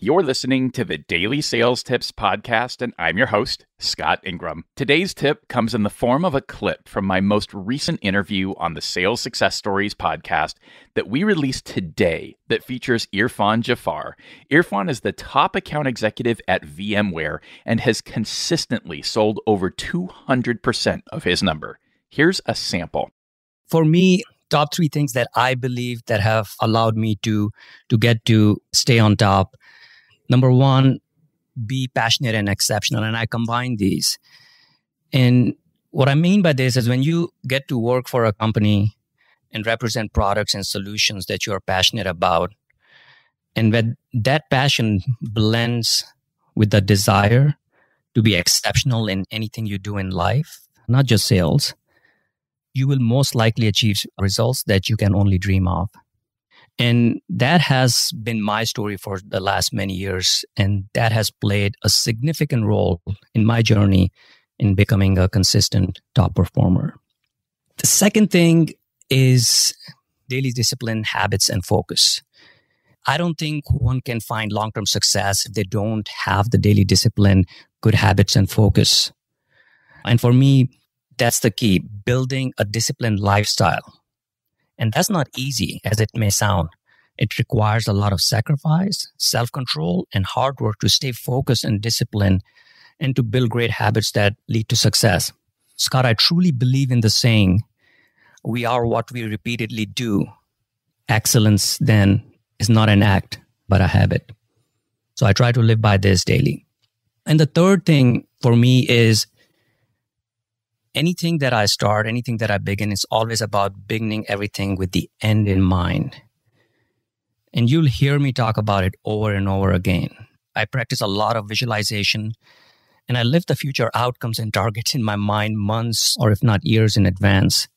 You're listening to the Daily Sales Tips podcast, and I'm your host, Scott Ingram. Today's tip comes in the form of a clip from my most recent interview on the Sales Success Stories podcast that we released today that features Irfan Jafar. Irfan is the top account executive at VMware and has consistently sold over 200% of his number. Here's a sample. For me, top three things that I believe that have allowed me to get to stay on top. Number one, be passionate and exceptional. And I combine these. And what I mean by this is when you get to work for a company and represent products and solutions that you're passionate about, and when that passion blends with the desire to be exceptional in anything you do in life, not just sales, you will most likely achieve results that you can only dream of. And that has been my story for the last many years. And that has played a significant role in my journey in becoming a consistent top performer. The second thing is daily discipline, habits, and focus. I don't think one can find long-term success if they don't have the daily discipline, good habits, and focus. And for me, that's the key, building a disciplined lifestyle. And that's not easy as it may sound. It requires a lot of sacrifice, self-control, and hard work to stay focused and disciplined and to build great habits that lead to success. Scott, I truly believe in the saying, we are what we repeatedly do. Excellence, then, is not an act, but a habit. So I try to live by this daily. And the third thing for me is anything that I start, anything that I begin, it's always about beginning everything with the end in mind. And you'll hear me talk about it over and over again. I practice a lot of visualization, and I live the future outcomes and targets in my mind months or if not years in advance.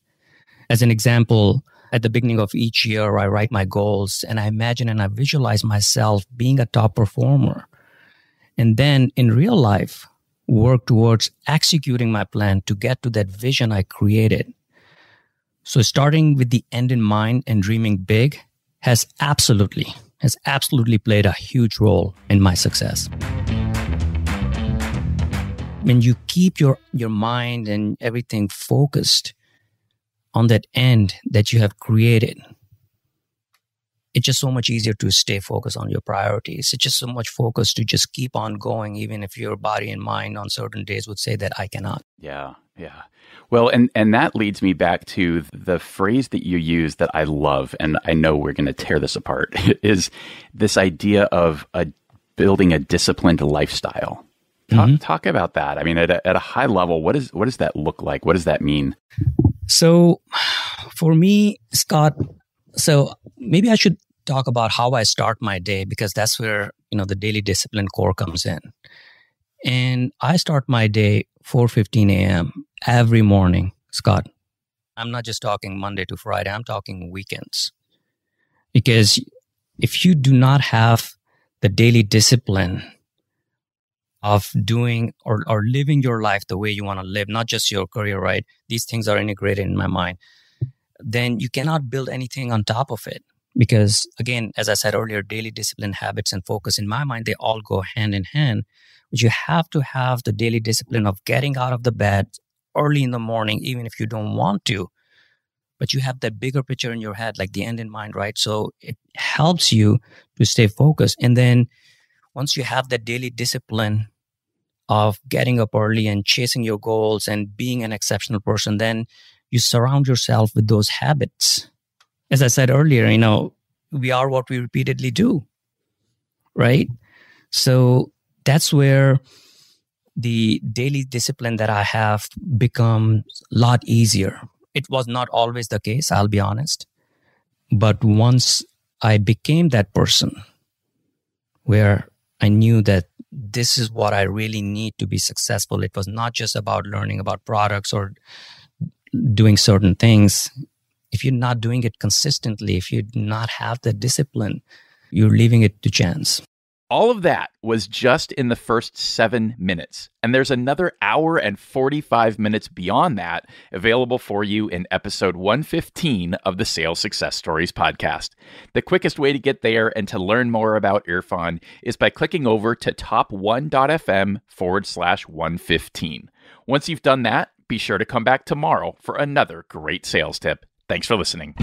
As an example, at the beginning of each year, I write my goals, and I imagine and I visualize myself being a top performer. And then in real life, work towards executing my plan to get to that vision I created. So starting with the end in mind and dreaming big has absolutely played a huge role in my success. When you keep your mind and everything focused on that end that you have created, it's just so much easier to stay focused on your priorities. It's just so much focus to just keep on going, even if your body and mind on certain days would say that I cannot. Yeah. Well, and that leads me back to the phrase that you use that I love, and I know we're going to tear this apart, is this idea of building a disciplined lifestyle. Talk about that. I mean, at a high level, what does that look like? What does that mean? So for me, Scott, maybe I should talk about how I start my day, because that's where, the daily discipline core comes in. And I start my day 4:15 a.m. every morning, Scott. I'm not just talking Monday to Friday. I'm talking weekends. Because if you do not have the daily discipline of doing or living your life the way you want to live, not just your career, right? These things are integrated in my mind. Then you cannot build anything on top of it. Because again, as I said earlier, daily discipline, habits, and focus, in my mind, they all go hand in hand. But you have to have the daily discipline of getting out of the bed early in the morning, even if you don't want to. But you have that bigger picture in your head, like the end in mind, right? So it helps you to stay focused. And then once you have that daily discipline of getting up early and chasing your goals and being an exceptional person, then you surround yourself with those habits. As I said earlier, we are what we repeatedly do, right? So that's where the daily discipline that I have becomes a lot easier. It was not always the case, I'll be honest. But once I became that person where I knew that this is what I really need to be successful, it was not just about learning about products or doing certain things. If you're not doing it consistently, if you do not have the discipline, you're leaving it to chance. All of that was just in the first 7 minutes. And there's another hour and 45 minutes beyond that available for you in episode 115 of the Sales Success Stories podcast. The quickest way to get there and to learn more about Irfan is by clicking over to top1.fm/115. Once you've done that, be sure to come back tomorrow for another great sales tip. Thanks for listening.